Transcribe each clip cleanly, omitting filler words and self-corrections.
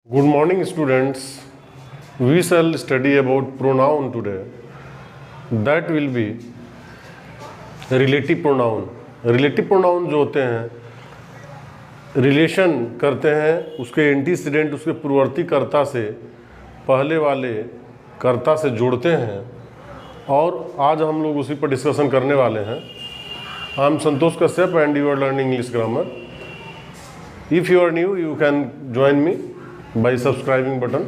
Good morning, students. We shall study about pronoun today. That will be relative pronoun. Relative pronoun जो होते हैं relation करते हैं उसके एंटीसीडेंट उसके पूर्ववर्ती कर्ता से पहले वाले कर्ता से जोड़ते हैं, और आज हम लोग उसी पर डिस्कशन करने वाले हैं. I am Santosh Kashyap and you are learning English grammar. If you are new you can join me by subscribing button.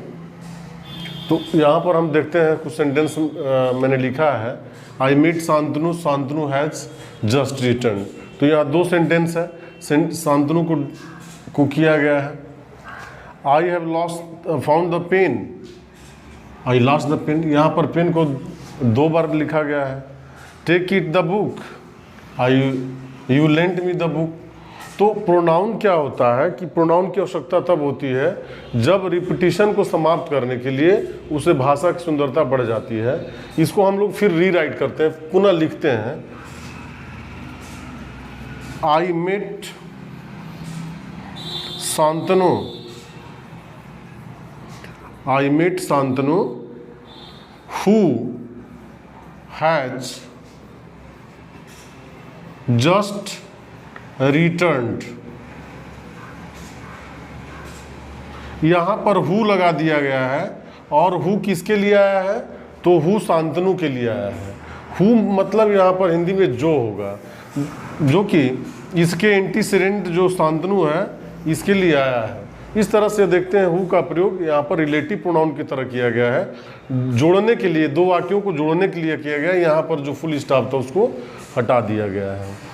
तो यहाँ पर हम देखते हैं कुछ सेंटेंस मैंने लिखा है. I meet Shantanu, Shantanu has just return. तो यहाँ दो सेंटेंस है. शांतनु को किया गया है. I have lost found the pen, I lost the pen. यहाँ पर पेन को दो बार लिखा गया है. Take it the book, I you lent me the book. तो प्रोनाउन क्या होता है कि प्रोनाउन की आवश्यकता तब होती है जब रिपीटिशन को समाप्त करने के लिए उसे भाषा की सुंदरता बढ़ जाती है. इसको हम लोग फिर रीराइट करते हैं, पुनः लिखते हैं. I met Shantanu, I met Shantanu who has just returned. यहां पर हु लगा दिया गया है, और हु किसके लिए आया है? तो हु शांतनु के लिए आया है. हु मतलब यहां पर हिंदी में जो होगा, जो कि इसके एंटीसीडेंट जो शांतनु है इसके लिए आया है. इस तरह से देखते हैं हु का प्रयोग यहां पर रिलेटिव प्रोनाउन की तरह किया गया है. जोड़ने के लिए, दो वाक्यों को जोड़ने के लिए किया गया है. यहां पर जो फुल स्टॉप था उसको हटा दिया गया है.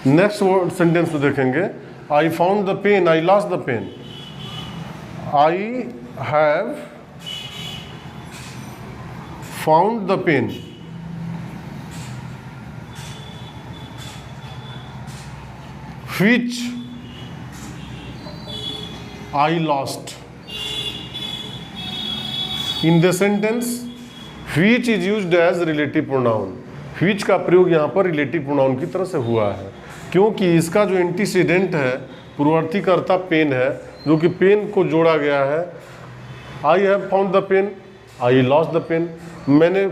नेक्स्ट वर्ड सेंटेंस में देखेंगे. I found the pen, I lost the pen. I have found the pen. Which I lost. In the sentence which is used as relative pronoun. Which का प्रयोग यहाँ पर रिलेटिव प्रोनाउन की तरह से हुआ है, क्योंकि इसका जो एंटीसीडेंट है पूर्ववर्ती कर्ता पेन है, जो कि पेन को जोड़ा गया है. I have found the pen, I lost the pen. मैंने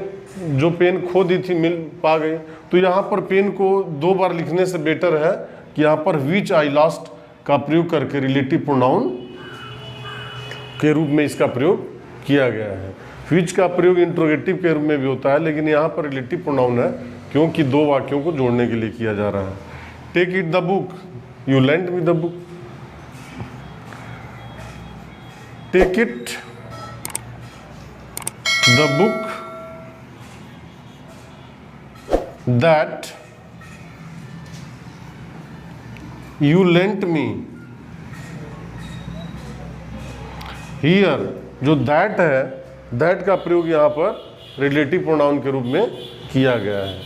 जो पेन खो दी थी मिल पा गई. तो यहाँ पर पेन को दो बार लिखने से बेटर है कि यहाँ पर व्हिच आई लॉस्ट का प्रयोग करके रिलेटिव प्रोनाउन के रूप में इसका प्रयोग किया गया है. व्हिच का प्रयोग इंट्रोगेटिव के रूप में भी होता है, लेकिन यहाँ पर रिलेटिव प्रोनाउन है क्योंकि दो वाक्यों को जोड़ने के लिए किया जा रहा है. Take it the book, you lent me the book. Take it the book that you lent me. Here जो दैट है, दैट का प्रयोग यहाँ पर रिलेटिव प्रोनाउन के रूप में किया गया है,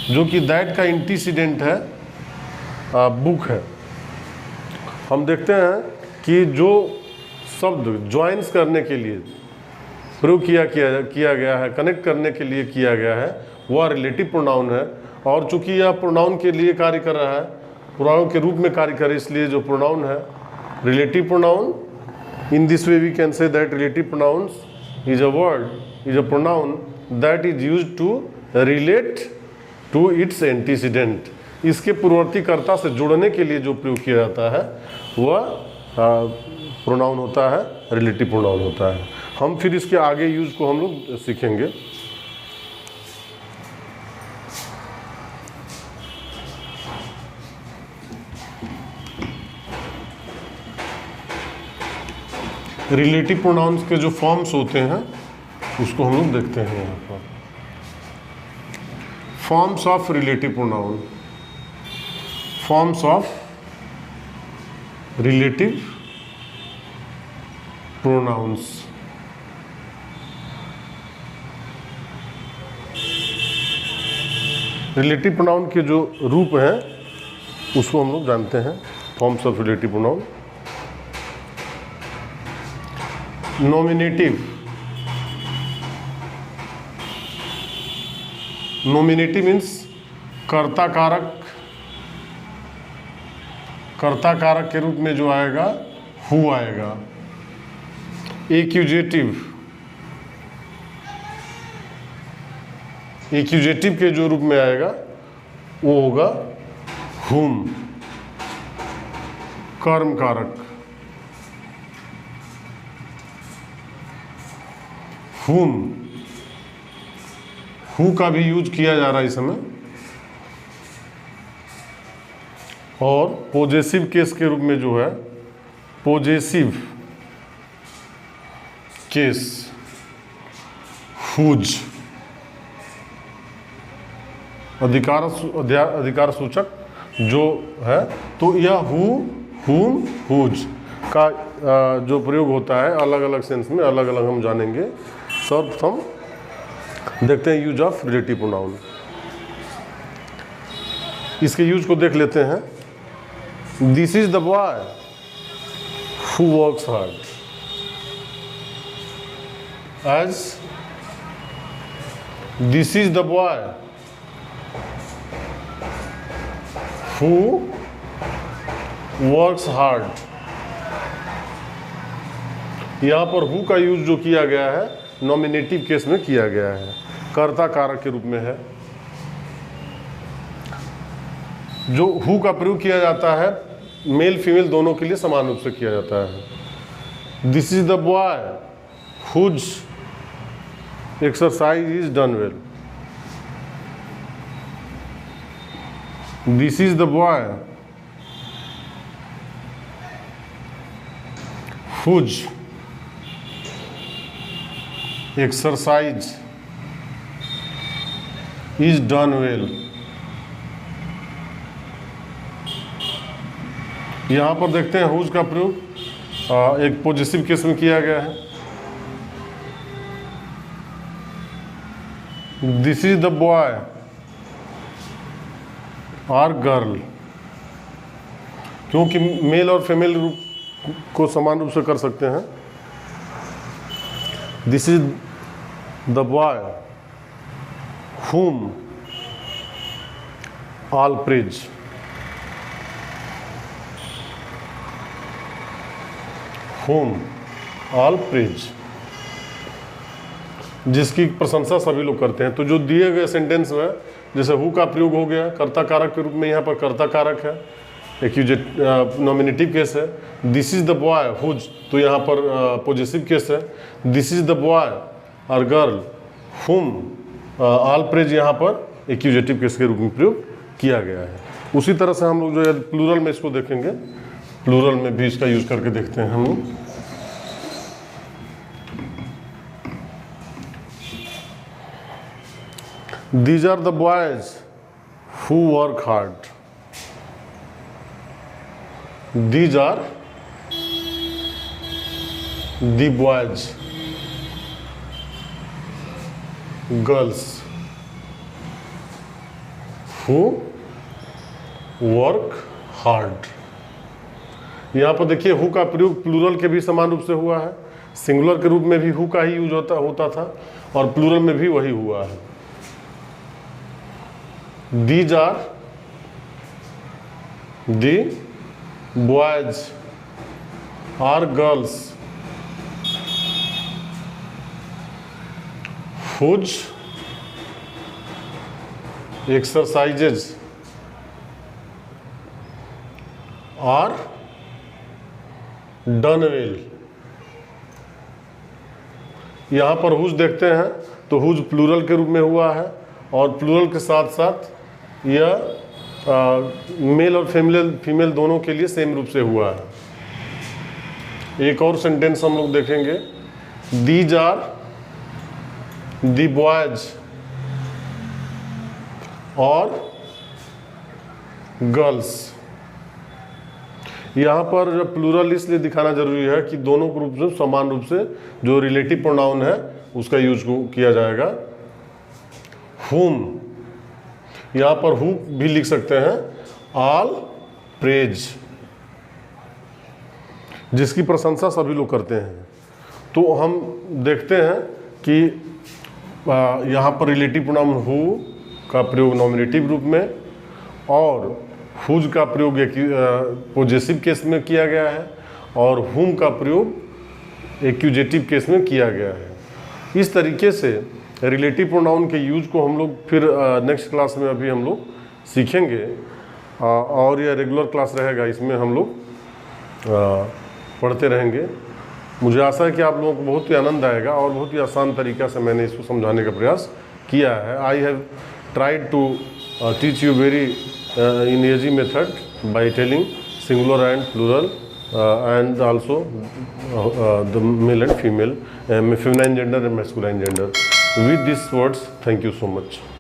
जो कि दैट का एंटीसीडेंट है बुक है. हम देखते हैं कि जो शब्द ज्वाइंस करने के लिए प्रयोग किया गया है, कनेक्ट करने के लिए किया गया है, वह रिलेटिव प्रोनाउन है. और चूंकि यह प्रोनाउन के लिए कार्य कर रहा है, प्रोनाउन के रूप में कार्य करे, इसलिए जो प्रोनाउन है relative pronoun. In this way we can say that relative pronouns is a word, is a pronoun that is used to relate to its antecedent. इसके पूर्ववर्ती कर्ता से जोड़ने के लिए जो प्रयोग किया जाता है वह प्रोनाउन होता है, रिलेटिव प्रोनाउन होता है. हम फिर इसके आगे यूज को हम लोग सीखेंगे. रिलेटिव प्रोनाउंस के जो फॉर्म्स होते हैं उसको हम लोग देखते हैं यहाँ पर. Forms of relative pronoun. Forms of relative pronouns. Relative pronoun के जो रूप हैं उसको हम लोग जानते हैं. Forms of relative pronoun. Nominative. Nominative means कर्ता कारक. कर्ता कारक के रूप में जो आएगा हु आएगा. एक्यूजेटिव के जो रूप में आएगा वो होगा whom, कर्म कारक। whom, who का भी यूज किया जा रहा है इस समय, और पॉजेसिव केस के रूप में जो है पॉजेसिव केस whose, अधिकार सूचक जो है, तो यह who, whom, whose का जो प्रयोग होता है अलग अलग सेंस में, अलग अलग हम जानेंगे। सर्वप्रथम देखते हैं यूज ऑफ रिलेटिव प्रोनाउन। इसके यूज को देख लेते हैं। This is the boy who works hard, as this is the boy who works hard. यहाँ पर हु का यूज जो किया गया है नॉमिनेटिव केस में किया गया है, कर्ता कारक के रूप में है। जो हु का प्रयोग किया जाता है मेल फीमेल दोनों के लिए समान रूप से किया जाता है। This is the boy whose exercise is done well. This is the boy whose exercise is done well. यहाँ पर देखते हैं हुज का प्रयोग एक पॉजिटिव केस में किया गया है। दिस इज द बॉय और गर्ल, क्योंकि मेल और फीमेल रूप को समान रूप से कर सकते हैं। This is the boy whom all praise। whom all praise, जिसकी प्रशंसा सभी लोग करते हैं। तो जो दिए गए सेंटेंस में जैसे हु का प्रयोग हो गया कर्ता कारक के रूप में, यहाँ पर कर्ता कारक है, एक्यूजेट नॉमिनेटिव केस है। This is the boy whose, तो यहाँ पर पॉजिटिव केस है। दिस इज द बॉय और गर्ल whom ऑल प्रेज यहाँ पर एक्यूजेटिव केस के रूप में प्रयोग किया गया है। उसी तरह से हम लोग जो है प्लूरल में इसको देखेंगे, प्लूरल में भी इसका यूज करके देखते हैं हम लोग। These are the boys who work hard. These are the boys girls who work hard. यहाँ पर देखिए हु का प्रयोग प्लूरल के भी समान रूप से हुआ है, सिंगुलर के रूप में भी हु का ही यूज होता था और प्लूरल में भी वही हुआ है। These are the boys or girls whose exercises are done well. यहाँ पर हुज देखते हैं तो हुज प्लूरल के रूप में हुआ है और प्लूरल के साथ साथ यह मेल और फीमेल दोनों के लिए सेम रूप से हुआ है। एक और सेंटेंस हम लोग देखेंगे। दीज आर द बॉयज और गर्ल्स। यहाँ पर जो प्लूरल इसलिए दिखाना जरूरी है कि दोनों ग्रुप में समान रूप से जो रिलेटिव प्रोनाउन है उसका यूज किया जाएगा। whom, यहाँ पर who भी लिख सकते हैं, ऑल प्रेज, जिसकी प्रशंसा सभी लोग करते हैं। तो हम देखते हैं कि यहाँ पर रिलेटिव प्रोनाउन who का प्रयोग नॉमिनेटिव रूप में और हुज का प्रयोग पॉजेसिव केस में किया गया है और whom का प्रयोग एक्यूजेटिव केस में किया गया है। इस तरीके से रिलेटिव प्रोनाउन के यूज को हम लोग फिर नेक्स्ट क्लास में अभी हम लोग सीखेंगे, और यह रेगुलर क्लास रहेगा, इसमें हम लोग पढ़ते रहेंगे। मुझे आशा है कि आप लोगों को बहुत ही आनंद आएगा और बहुत ही आसान तरीक़ा से मैंने इसको समझाने का प्रयास किया है। I have tried to teach you very in easy method by telling singular and plural and also the male and female, feminine gender and masculine gender. With these words, thank you so much.